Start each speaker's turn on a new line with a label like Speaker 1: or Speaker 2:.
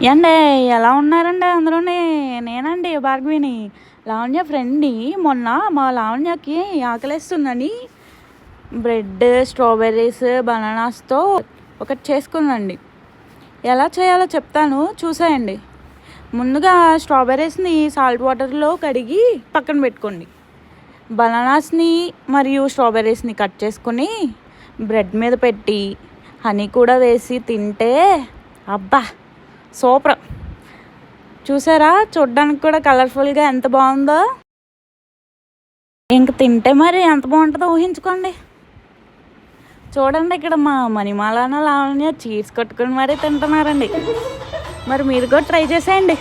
Speaker 1: ఏండి ఎలా ఉన్నారండి అందులోని? నేనండి భార్గవిని, లావణ్య ఫ్రెండ్ని. మొన్న మా లావణ్యకి ఆకలేస్తుందని బ్రెడ్, స్ట్రాబెర్రీస్, బనానాస్తో ఒకటి చేసుకుందండి. ఎలా చేయాలో చెప్తాను, చూసేయండి. ముందుగా స్ట్రాబెర్రీస్ని సాల్ట్ వాటర్లో కడిగి పక్కన పెట్టుకోండి. బనానాస్ని మరియు స్ట్రాబెర్రీస్ని కట్ చేసుకొని బ్రెడ్ మీద పెట్టి హనీ కూడా వేసి తింటే అబ్బా సూపర్! చూసారా, చూడ్డానికి కూడా కలర్ఫుల్గా ఎంత బాగుందో. ఇంక తింటే మరి ఎంత బాగుంటుందో ఊహించుకోండి. చూడండి, ఇక్కడ మా మణిమాలన లావణ్య చీజ్ కొట్టుకుని మరీ తింటున్నారండి. మరి మీరు కూడా ట్రై చేసేయండి.